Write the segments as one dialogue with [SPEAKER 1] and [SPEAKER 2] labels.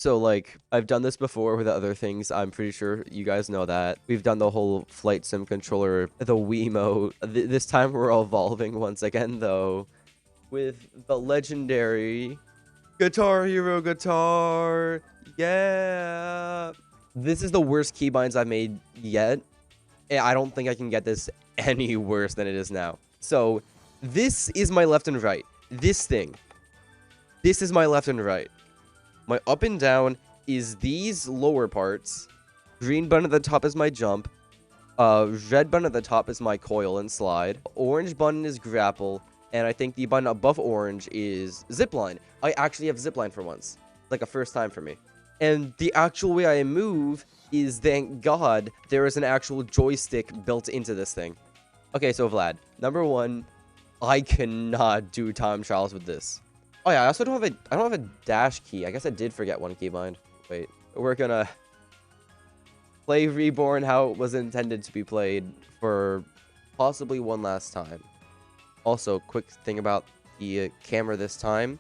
[SPEAKER 1] So, like, I've done this before with other things. I'm pretty sure you guys know that. We've done the whole flight sim controller, the Wiimote. This time we're evolving once again, though, with the legendary Guitar Hero guitar. Yeah. This is the worst keybinds I've made yet. And I don't think I can get this any worse than it is now. So, this is my left and right. This thing. This is my left and right. My up and down is these lower parts. Green button at the top is my jump. Red button at the top is my coil and slide. Orange button is grapple. And I think the button above orange is zipline. I actually have zipline for once. Like a first time for me. And the actual way I move is, thank God, there is an actual joystick built into this thing. Okay, so Vlad, number one, I cannot do time trials with this. Oh yeah, I also don't have a dash key. I guess I did forget one keybind. Wait, we're gonna play Reborn how it was intended to be played for possibly one last time. Also, quick thing about the camera this time.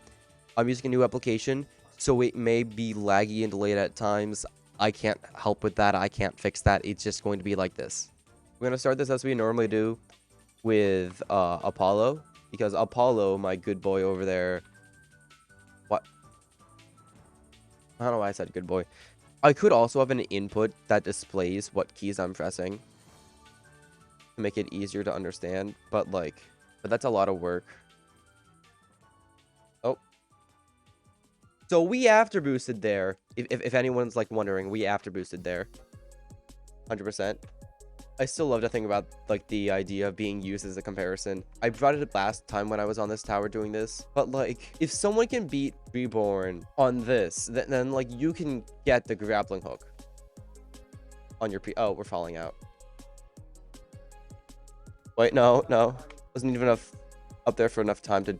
[SPEAKER 1] I'm using a new application, so it may be laggy and delayed at times. I can't help with that. I can't fix that. It's just going to be like this. We're gonna start this as we normally do with Apollo, because Apollo, my good boy over there. What? I don't know why I said good boy. I could also have an input that displays what keys I'm pressing to make it easier to understand, but that's a lot of work. Oh. So we after boosted there. If anyone's like wondering, we after boosted there. 100%. I still love to think about like the idea of being used as a comparison. I brought it up last time when I was on this tower doing this, but like if someone can beat Reborn on this, then like you can get the grappling hook on your oh, we're falling out. Wait, no, wasn't even enough up there for enough time to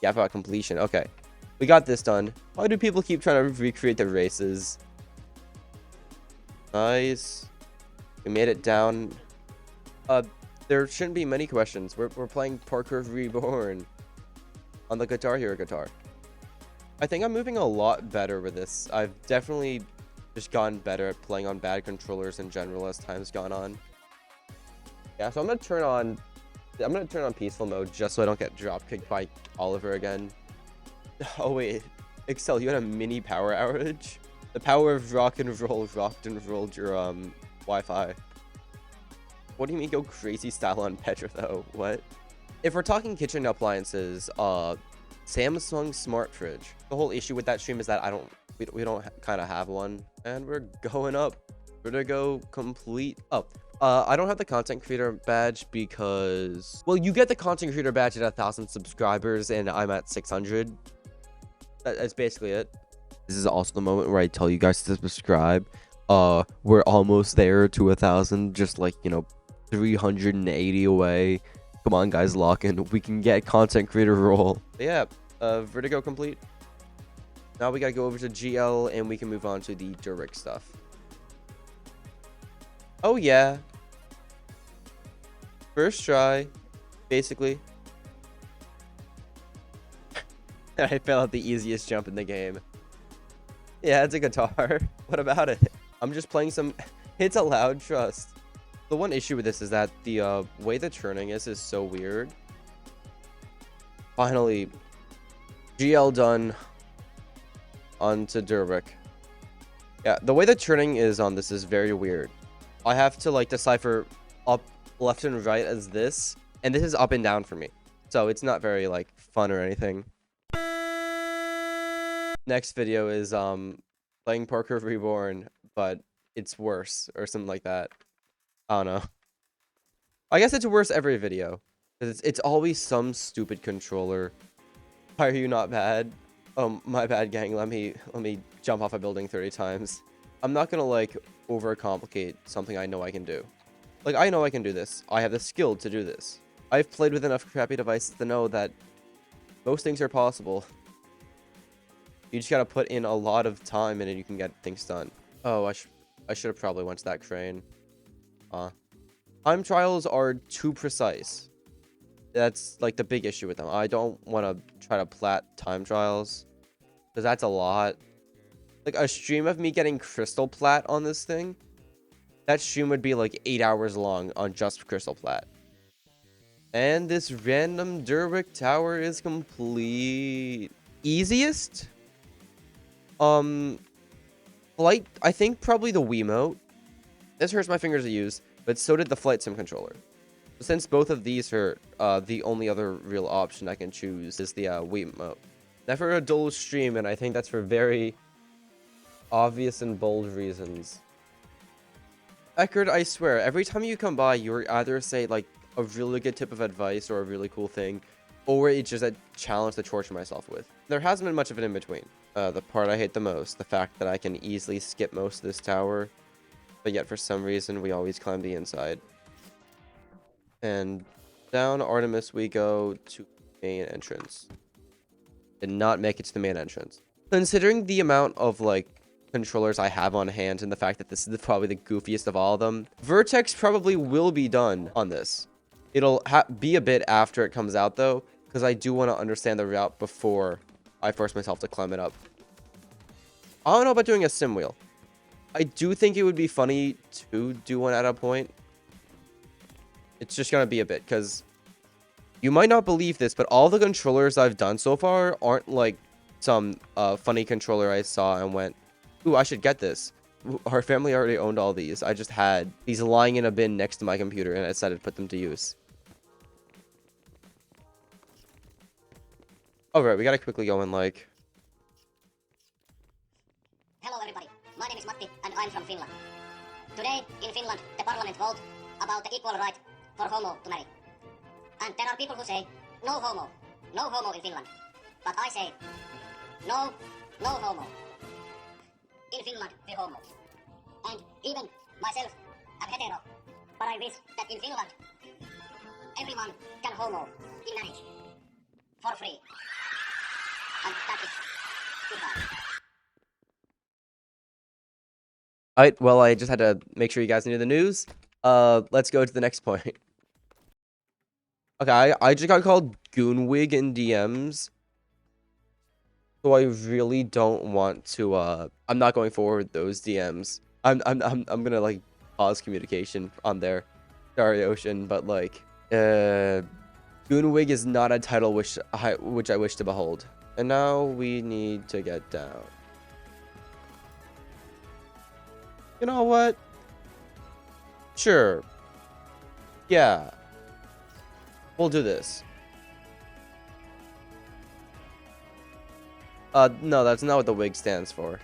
[SPEAKER 1] gap out completion. Okay, we got this done. Why do people keep trying to recreate the races? Nice. We made it down. There shouldn't be many questions. We're playing Parkour Reborn on the Guitar Hero guitar. I think I'm moving a lot better with this. I've definitely just gotten better at playing on bad controllers in general as time's gone on. Yeah, so I'm gonna turn on peaceful mode just so I don't get drop kicked by Oliver again. Oh wait, Excel, you had a mini power outage? The power of rock and roll rocked and rolled your Wi-Fi. What do you mean go crazy style on Petra though? What? If we're talking kitchen appliances, Samsung smart fridge. The whole issue with that stream is that we don't kind of have one, and we're going up. We're gonna go complete. Oh, I don't have the content creator badge because, well, you get the content creator badge at 1,000 subscribers, and I'm at 600. That's basically it. This is also the moment where I tell you guys to subscribe. We're almost there to 1,000, just like, you know, 380 away. Come on, guys, lock in. We can get content creator role. But yeah, Vertigo complete. Now we gotta go over to GL, and we can move on to the Duric stuff. Oh yeah. First try, basically. I fell out the easiest jump in the game. Yeah, it's a guitar. What about it? I'm just playing some It's Allowed Trust. The one issue with this is that the way the turning is so weird. Finally, GL done. On to Durwick. Yeah, the way the turning is on this is very weird. I have to like decipher up, left, and right as this, and this is up and down for me. So it's not very like fun or anything. Next video is playing Parkour Reborn, but it's worse or something like that. I don't know. I guess it's worse every video. It's always some stupid controller. Why are you not bad? Oh, my bad, gang. Let me jump off a building 30 times. I'm not gonna like overcomplicate something I know I can do. Like, I know I can do this. I have the skill to do this. I've played with enough crappy devices to know that most things are possible. You just gotta put in a lot of time and then you can get things done. Oh, I should have probably went to that crane. Time trials are too precise. That's like the big issue with them. I don't want to try to plat time trials because that's a lot. like a stream of me getting crystal plat on this thing, that stream would be like 8 hours long on just crystal plat. And this random Derwick tower is complete. Easiest? Flight, I think probably the Wiimote. This hurts my fingers to use, but so did the flight sim controller. Since both of these hurt, the only other real option I can choose is the Wiimote. Now for a dual stream, and I think that's for very obvious and bold reasons. Eckerd, I swear, every time you come by, you either say like a really good tip of advice or a really cool thing, or it's just a challenge to torture myself with. There hasn't been much of an in-between. The part I hate the most, the fact that I can easily skip most of this tower, but yet for some reason we always climb the inside. And down Artemis we go to main entrance. Did not make it to the main entrance. Considering the amount of like controllers I have on hand and the fact that this is probably the goofiest of all of them, Vertex probably will be done on this. It'll be a bit after it comes out though, because I do want to understand the route before I force myself to climb it up. I don't know about doing a sim wheel. I do think it would be funny to do one at a point. It's just gonna be a bit, because you might not believe this, but all the controllers I've done so far aren't like some funny controller I saw and went, ooh, I should get this. Our family already owned all these. I just had these lying in a bin next to my computer and I decided to put them to use. Alright, we gotta quickly go in like...
[SPEAKER 2] Hello everybody, my name is Matti and I'm from Finland. Today in Finland the parliament vote about the equal right for homo to marry. And there are people who say no homo in Finland. But I say no homo. In Finland we homo. And even myself am hetero, but I wish that in Finland everyone can homo in marriage for free. And that is goodbye.
[SPEAKER 1] Alright, well, I just had to make sure you guys knew the news. Let's go to the next point. Okay, I just got called Goonwig in DMs. So I really don't want to, I'm not going forward with those DMs. I'm gonna, like, pause communication on there. Sorry, Ocean, but, like, Goonwig is not a title which I wish to behold. And now we need to get down. You know what? Sure. Yeah. We'll do this. No, that's not what the WIG stands for.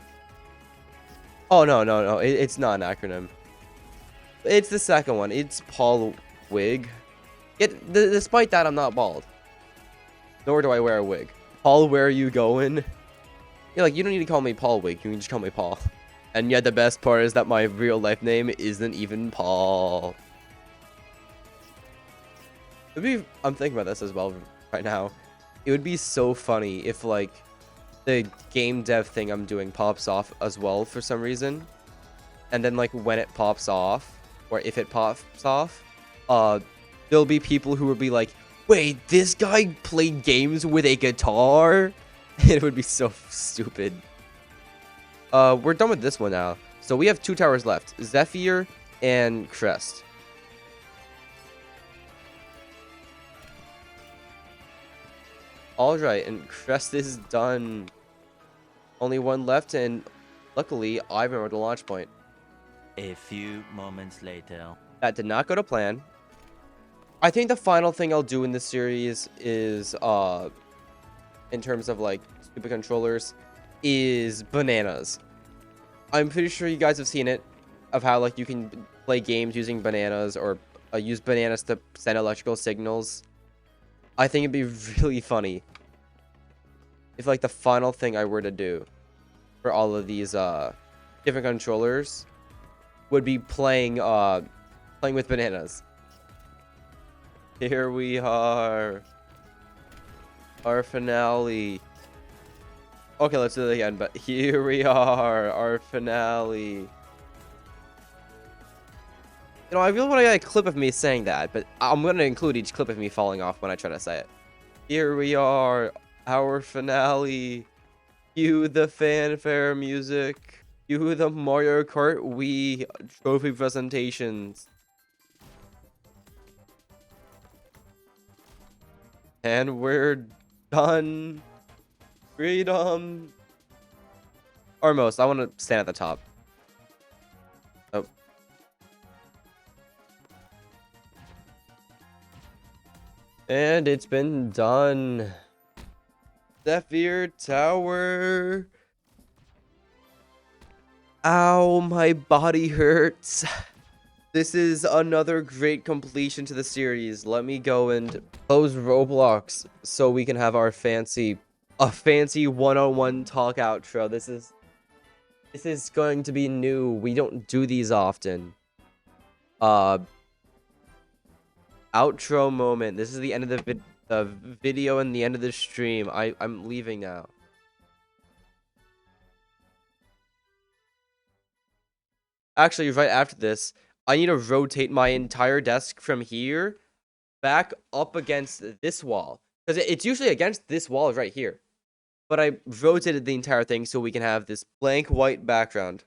[SPEAKER 1] Oh, no. It's not an acronym. It's the second one. It's paulwyg. Despite that, I'm not bald. Nor do I wear a wig. Paul, where are you going? Yeah, like, you don't need to call me paulwyg. You can just call me Paul. And yet the best part is that my real life name isn't even Paul. I'm thinking about this as well right now. It would be so funny if, like, the game dev thing I'm doing pops off as well for some reason. And then, like, when it pops off, or if it pops off, there'll be people who will be like, wait, this guy played games with a guitar? It would be so stupid. We're done with this one now. So we have 2 towers left. Zephyr and Crest. Alright, and Crest is done. Only one left, and luckily, I remember the launch point.
[SPEAKER 3] A few moments later.
[SPEAKER 1] That did not go to plan. I think the final thing I'll do in this series is, in terms of, like, stupid controllers, is bananas. I'm pretty sure you guys have seen it, of how, like, you can play games using bananas, or use bananas to send electrical signals. I think it'd be really funny if, like, the final thing I were to do for all of these different controllers would be playing with bananas. Here we are. Our finale. Okay, let's do it again, but here we are, our finale. You know, I really want to get a clip of me saying that, but I'm going to include each clip of me falling off when I try to say it. Here we are, our finale. Cue the fanfare music. Cue the Mario Kart Wii trophy presentations. And we're done. Freedom. Almost. I want to stand at the top. Oh. And it's been done. Zephyr Tower. Ow, my body hurts. This is another great completion to the series. Let me go and close Roblox so we can have our fancy one-on-one talk outro. This is going to be new. We don't do these often. Outro moment. This is the end of the video and the end of the stream. I'm leaving now. Actually, right after this, I need to rotate my entire desk from here back up against this wall. Because it's usually against this wall right here. But I rotated the entire thing so we can have this blank white background.